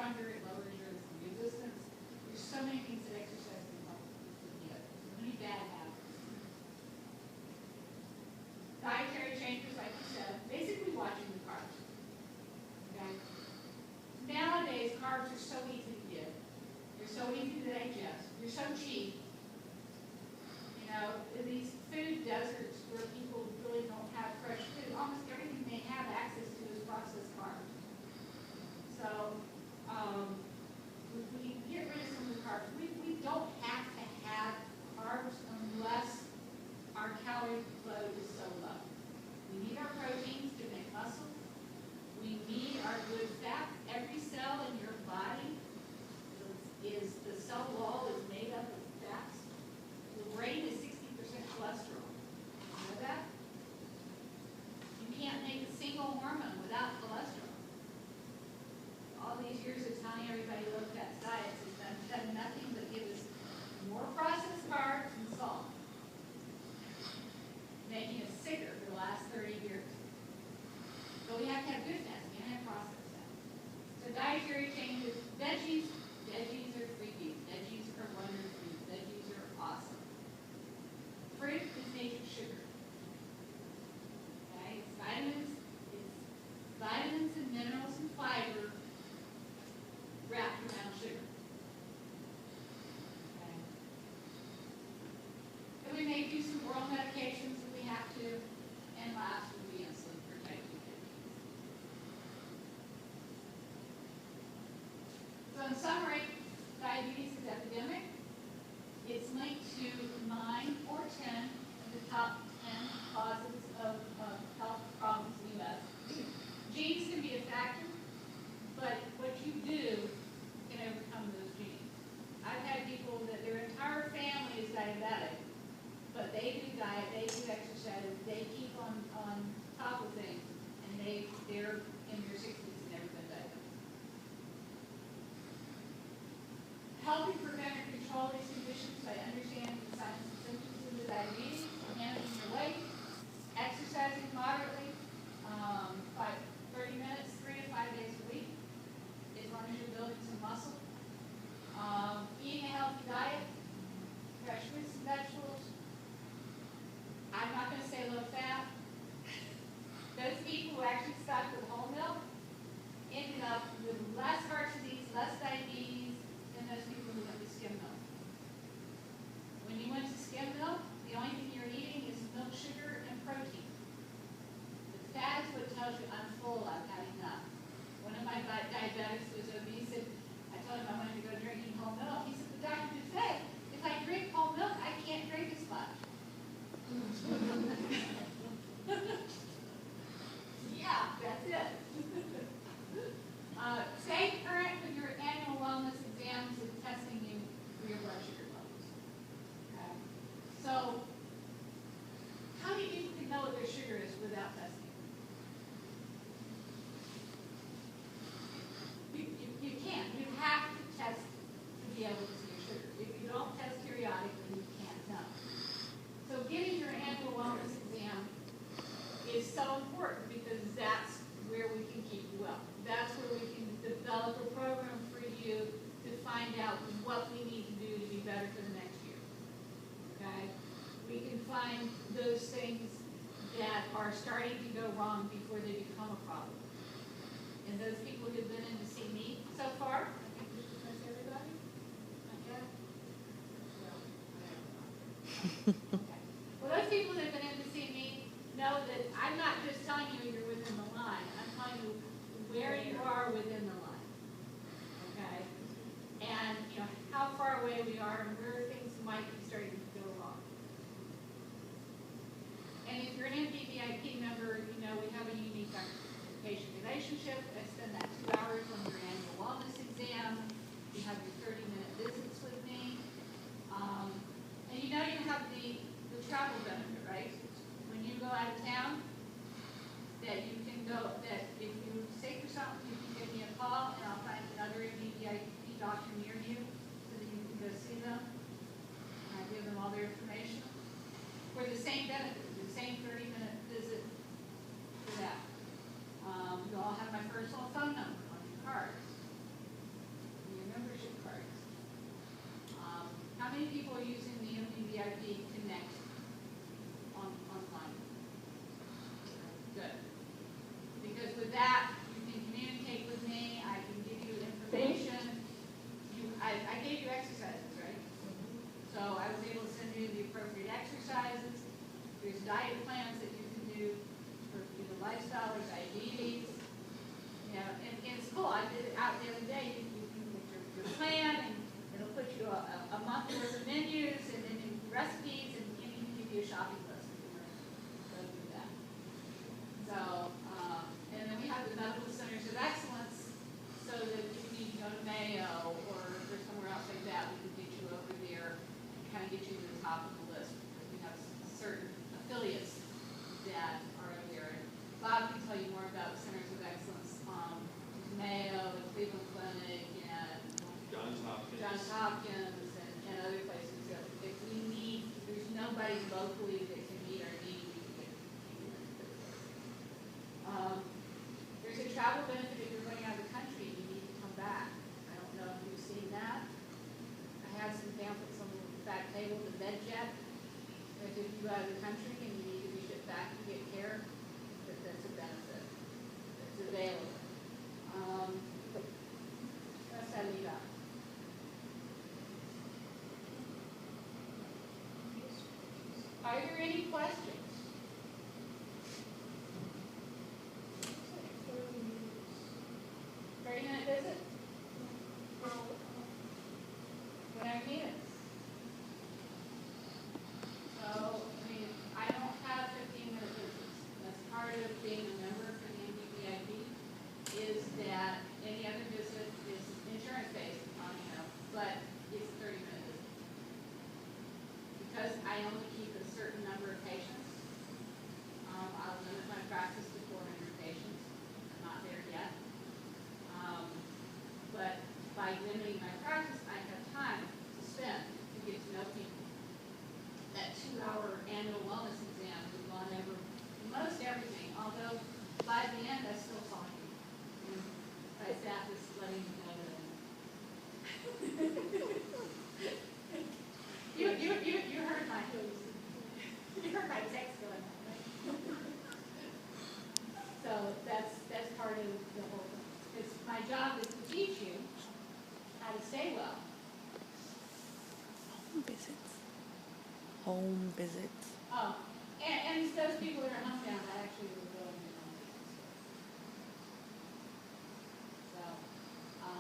stronger, it lowers your insulin resistance. There's so many things that exercise can help with you. So many bad habits. Dietary changes, like you said, basically watching the carbs. Okay? Nowadays, carbs are so easy to get. They're so easy to digest. They're so cheap. You know, in these food deserts where people really don't have fresh food, almost everything they have access to is processed carbs. So, if we get rid of some of the carbs, we don't have to have carbs unless our calorie load is so low. We need our proteins to make muscle. We need our good fat. Every cell in your body the cell wall is made up of fats. The brain is 60% cholesterol. You know that? You can't make a single hormone without cholesterol. All these years of telling everybody low-fat diets has done nothing but give us more processed carbs and salt, making us sicker for the last 30 years. So we have to have good fats, we can't have processed fats. So dietary changes, veggies are freaky. Veggies are wonder food. Veggies are awesome. Fruit is nature's sugar. Okay? It's vitamins and minerals and fiber wrapped around sugar. Okay? And we may do some oral medications if we have to, and last will be insulin for type 2 diabetes. So in summary, diabetes is epidemic. It's linked to 9 or 10 of the top 10 causes of health problems in the U.S. Genes can be a factor, but what you do can overcome those genes. I've had people that their entire family is diabetic, but they do diet, they do exercise, they keep on top of things, and they're in their 60s and never been diabetic. Helping prevent or control these conditions by understanding the signs and symptoms of the diabetes, managing your weight, exercising moderately, 30 minutes, 3 to 5 days a week, as long as you're building some muscle. Eating a healthy diet, fresh fruits and vegetables. I'm not going to say low fat. Those people who actually stuck with whole milk ended up with less heart disease, less diabetes than those people who went to skim milk. When you went to skim milk, the only thing you're eating is milk sugar and protein. The fat is what tells you I'm full, I've had enough. One of my diabetics was obese, and I told him I wanted to go drinking whole milk. He said, the doctor just said, if I drink whole milk, I can't drink as much. Yeah, that's it. Stay current with your annual wellness exams and testing you for your blood sugar levels. Okay. So, how many people can know what their sugar is without testing? You can't. You have to test to be able to see your sugar. If you don't test periodically, you can't know. So getting your annual wellness exam is so important because that's where we can keep you well. That's where we can develop a program for you to find out what we need to do to be better for the next year. Okay? We can find those things that are starting to go wrong before they become a problem. And those people who've been in to see me so far, I think this is most everybody. Not yet? Okay. Well, those people that have been in to see me know that I'm not just telling you you're within the line. I'm telling you where you are within the line. Okay? And you know how far away we are and where things might be starting to go wrong. And if you're an MDVIP member, you know we have a unique patient relationship. I spend that 2 hours on your annual wellness exam. You have your 30-minute visits with me. And you know you have the travel benefit, right? When you go out of town, that you can go, that if you're sick or something, you can give me a call and I'll find another MDVIP doctor near you so that you can go see them. And I give them all their information. For the same benefit, the same 30-minute visit for that. You'll all have my first cool. I did it out the other day. You can get your plan, and it'll put you a month worth of menus and then recipes, and even give you a shopping list if you want to go do that. So, and then we have the medical centers of excellence, so that if you need to go to Mayo or somewhere else like that, we can get you over there and kind of get you to the top of the list, because we have certain affiliates that are over there. And Bob can tell you more about centers of excellence, Mayo, the Cleveland Clinic, and Johns Hopkins, and other places. That if we need, if there's nobody locally that can meet our need, we can get there's a travel benefit if you're going out of the country and you need to come back. I don't know if you've seen that. I have some pamphlets on the back table, the MedJet. If you go out of the country and you need to be shipped back to get care, that's a benefit. It's available. Rest I leave out. Are there any questions? 30-minute visit? Whenever needed. So, I mean, I don't have 15-minute visits. That's part of being a member for the MDVIP, is that any other visit is insurance-based, but it's a 30-minute visit. Because I only keep a certain number of patients, I'll limit my practice to 400 patients. I'm not there yet. But by limiting my practice, I have time to spend to get to know people. That 2-hour annual wellness exam has gone over most everything, although by the end I'm still talking. My staff is letting me know that. You heard my text going on, right? So that's part of the whole thing. It's my job is to teach you how to stay well. Home visits. Home visits. Oh, and those people that are homebound, I actually will go in their home visits. So, I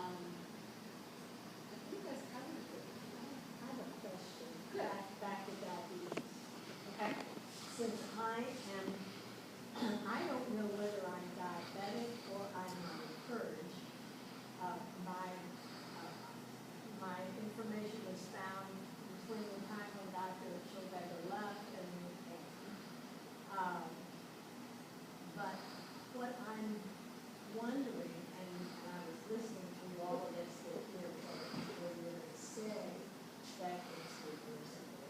think that's covered it. I have a question. Good. Back to diabetes. Okay. Since I don't know whether I'm diabetic or I'm on the purge. My information was found between the time when Dr. Schulberger left and but what I'm wondering, and I was listening to all of this that you're going to say that exclusively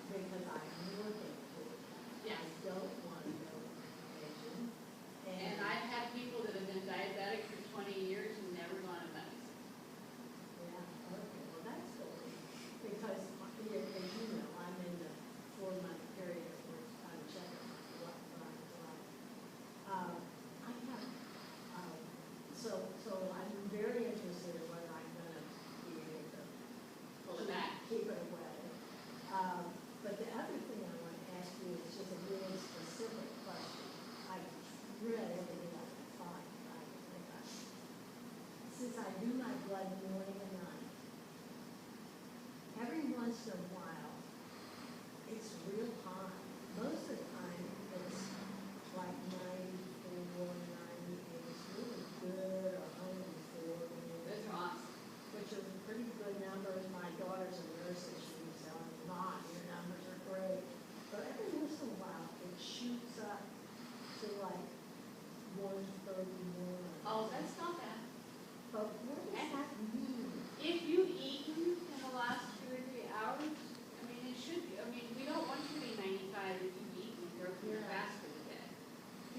because I'm looking for it. Yes. I don't want to know information. And I've had people that have been diabetic for 20 years and never gone on medicine. Yeah, okay, well, that's good, because, as you know, I'm in the 4-month period where I'm checking what I'm like. I have, so I'm very interested in whether I'm gonna be able to Pull it back. keep it away. But the other thing I want to ask you is just a really specific question. I read everything I could find, since I do my blood morning and night, every once in a while, it's real high. Most of the time, it's like 94, 98. It's really good, or 104. Those are awesome. Which are pretty good numbers. My daughter's a nurse, and she was telling me, "Mom, your numbers are great." But every once in a while, it shoots up to like 131. Oh, that's not bad. But what does that mean? If you've eaten in the last 2 or 3 hours, I mean, it should be. I mean, we don't want you to be 95 if you've eaten and broken your fast for the day.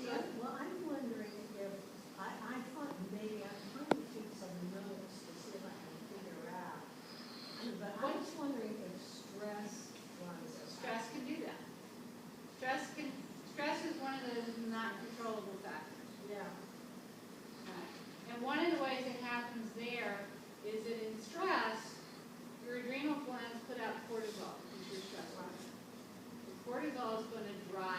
Yeah, well, I'm wondering if, I thought maybe I'm trying to keep some notes to see if I can figure out. But I was wondering if stress runs us. Stress can do that. Stress is one of the not controllable factors. Yeah. Right. And one of the ways it happens there is that in stress, your adrenal glands put out cortisol, which is your stress hormone. The cortisol is going to drive